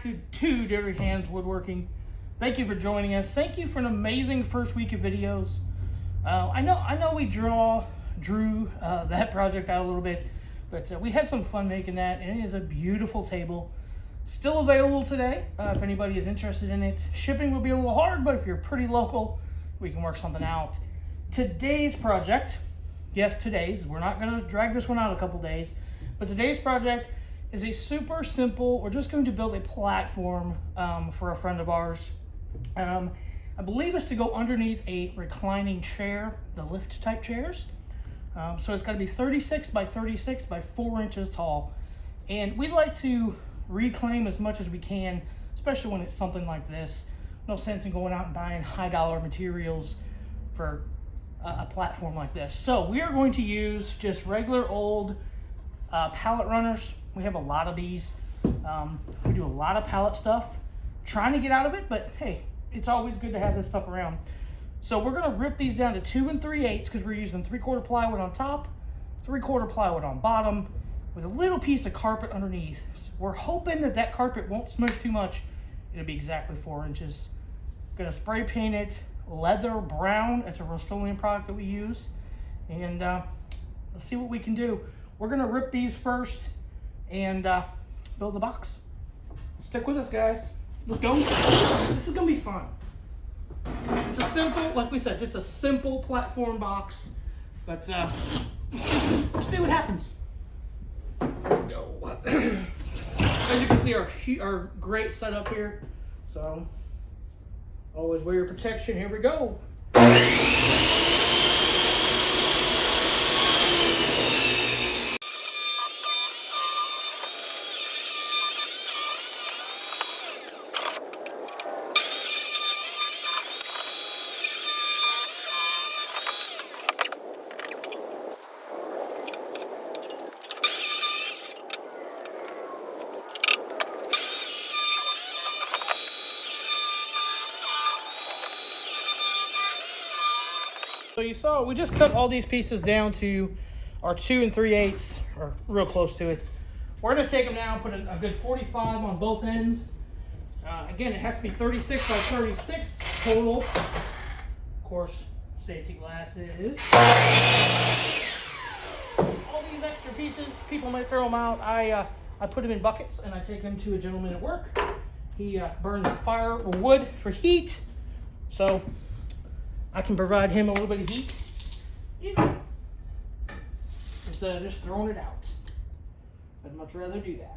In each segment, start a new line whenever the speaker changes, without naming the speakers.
back to Two Dirty Hands Woodworking. Thank you for joining us. Thank you for an amazing first week of videos. I know we drew that project out a little bit, but we had some fun making that, and it is a beautiful table. Still available today if anybody is interested in it. Shipping will be a little hard, but if you're pretty local, we can work something out. Today's project, yes, today's, we're not going to drag this one out a couple days, but today's project is a super simple, we're just going to build a platform for a friend of ours. I believe it's to go underneath a reclining chair, the lift type chairs. So it's got to be 36 by 36 by 4 inches tall. And we'd like to reclaim as much as we can, especially when it's something like this. No sense in going out and buying high dollar materials for a platform like this. So we are going to use just regular old pallet runners. We have a lot of these. We do a lot of pallet stuff, trying to get out of it, but hey, it's always good to have this stuff around. So we're going to rip these down to 2 3/8 because we're using 3/4 plywood on top, 3/4 plywood on bottom, with a little piece of carpet underneath. We're hoping that that carpet won't smudge too much. It'll be exactly 4 inches. Gonna spray paint it leather brown. It's a Rust-Oleum product that we use, and let's see what we can do. We're gonna rip these first and build the box. Stick with us, guys. Let's go. This is gonna be fun. It's a simple, like we said, just a simple platform box, but let's see what happens. Go. As you can see, our great setup here. So always wear your protection. Here we go. So you saw, we just cut all these pieces down to our 2 3/8, or real close to it. We're going to take them now and put a good 45 on both ends. Again, it has to be 36 by 36 total. Of course, safety glasses. All these extra pieces, people might throw them out. I put them in buckets and I take them to a gentleman at work. He burns fire or wood for heat. So I can provide him a little bit of heat, instead of just throwing it out. I'd much rather do that.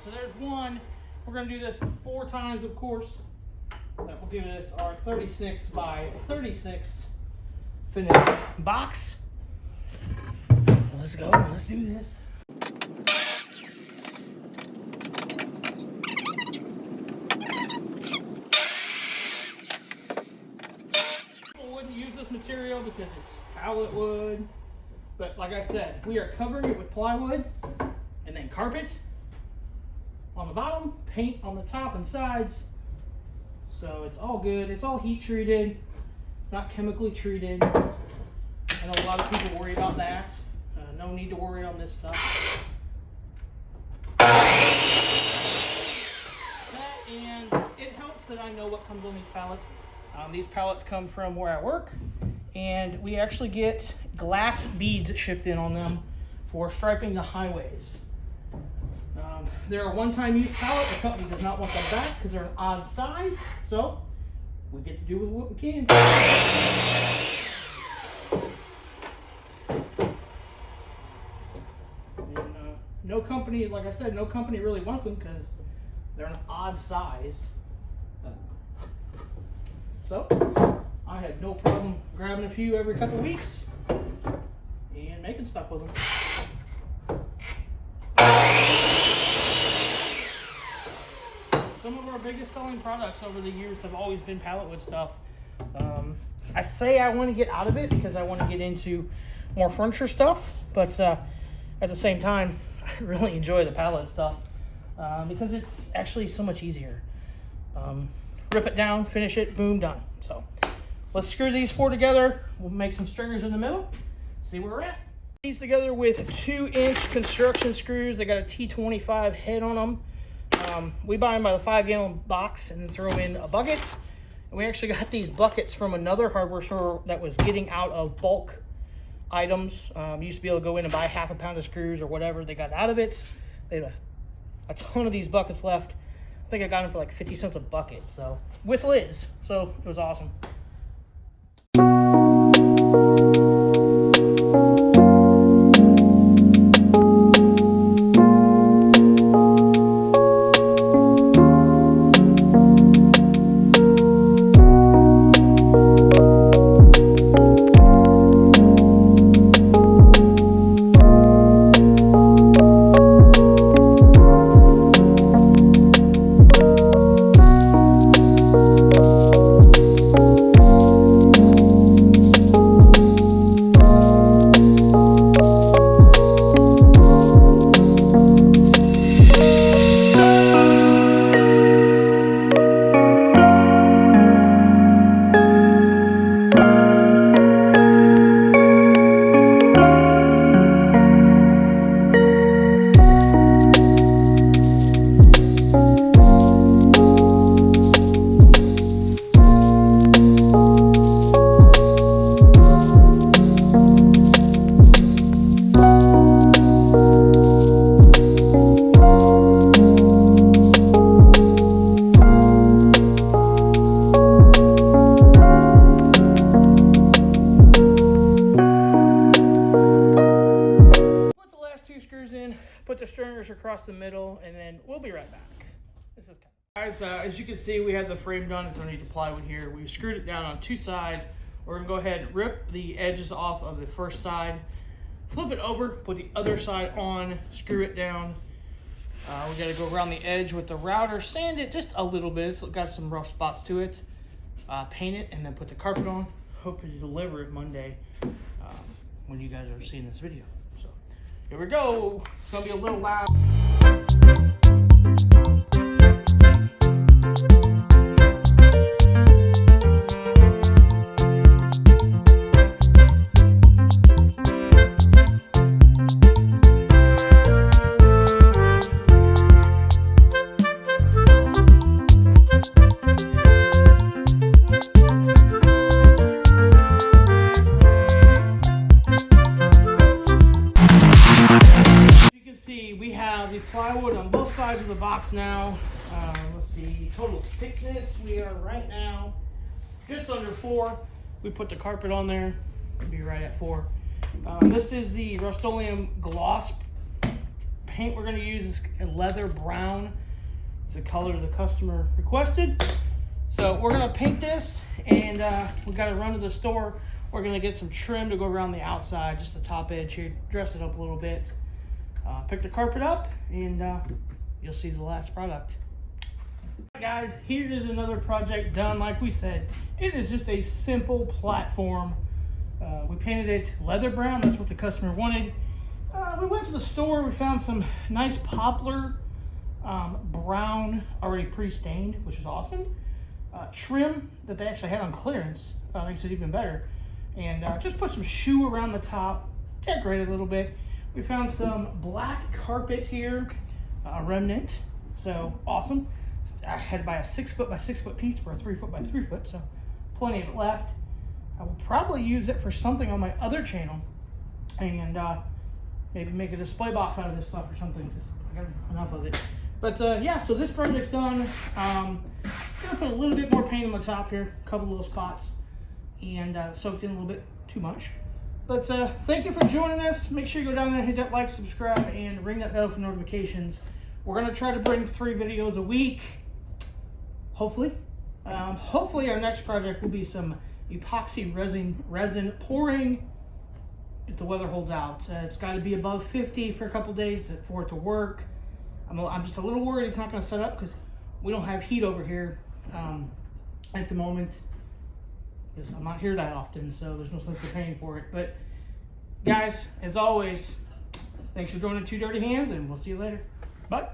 So there's one. We're going to do this 4 times, of course. That will give us our 36 by 36 finished box. Let's go. Let's do this. People wouldn't use this material because it's pallet wood. But like I said, we are covering it with plywood and then carpet on the bottom, paint on the top and sides. So it's all good. It's all heat treated, not chemically treated. I know a lot of people worry about that. No need to worry on this stuff. That, and it helps that I know what comes on these pallets. These pallets come from where I work, and we actually get glass beads shipped in on them for striping the highways. They're a one-time use pallet. The company does not want them back because they're an odd size, so we get to do with what we can. And, no company, like I said, no company really wants them because they're an odd size. So I have no problem grabbing a few every couple weeks and making stuff with them. Some of our biggest selling products over the years have always been pallet wood stuff. I say I want to get out of it because I want to get into more furniture stuff, but at the same time, I really enjoy the pallet stuff because it's actually so much easier. Rip it down, finish it, boom, done. So let's screw these 4 together. We'll make some stringers in the middle, see where we're at. These together with 2-inch construction screws. They got a T25 head on them. We buy them by the 5-gallon box and then throw them in a bucket. And we actually got these buckets from another hardware store that was getting out of bulk items. Used to be able to go in and buy half a pound of screws or whatever. They got out of it. They had a ton of these buckets left. I think I got them for like 50 cents a bucket, so with lids. So it was awesome. Put the stringers across the middle, and then we'll be right back. This is guys, as you can see, we have the frame done. It's underneath the plywood here. We screwed it down on 2 sides. We're gonna go ahead and rip the edges off of the first side, flip it over, put the other side on, screw it down. We gotta go around the edge with the router, sand it just a little bit. It's got some rough spots to it. Paint it, and then put the carpet on. Hopefully deliver it Monday when you guys are seeing this video. So here we go. It's gonna be a little loud. We have the plywood on both sides of the box now. Let's see, total thickness, we are right now just under 4. We put the carpet on there, it'll be right at 4. This is the Rust-Oleum gloss paint we're going to use. Is a leather brown. It's the color the customer requested. So we're going to paint this, and we got to run to the store. We're going to get some trim to go around the outside, just the top edge here, dress it up a little bit. Pick the carpet up, and you'll see the last product. Guys, here is another project done. Like we said, it is just a simple platform. We painted it leather brown. That's what the customer wanted. We went to the store. We found some nice poplar brown, already pre-stained, which is awesome. Trim that they actually had on clearance makes it even better. And just put some shoe around the top, decorate it a little bit. We found some black carpet here, remnant, so awesome. I had to buy a 6-foot by 6-foot piece for a 3-foot by 3-foot, so plenty of it left. I will probably use it for something on my other channel, and maybe make a display box out of this stuff or something, because I got enough of it. But yeah, so this project's done. Gonna put a little bit more paint on the top here, a couple little spots, and soaked in a little bit too much. But thank you for joining us. Make sure you go down there and hit that like, subscribe, and ring that bell for notifications. We're going to try to bring 3 videos a week, hopefully. Hopefully our next project will be some epoxy resin pouring if the weather holds out. It's got to be above 50 for a couple days for it to work. I'm just a little worried it's not going to set up because we don't have heat over here at the moment. because I'm not here that often, so there's no sense of paying for it. But guys, as always, thanks for joining Two Dirty Hands, and we'll see you later. Bye.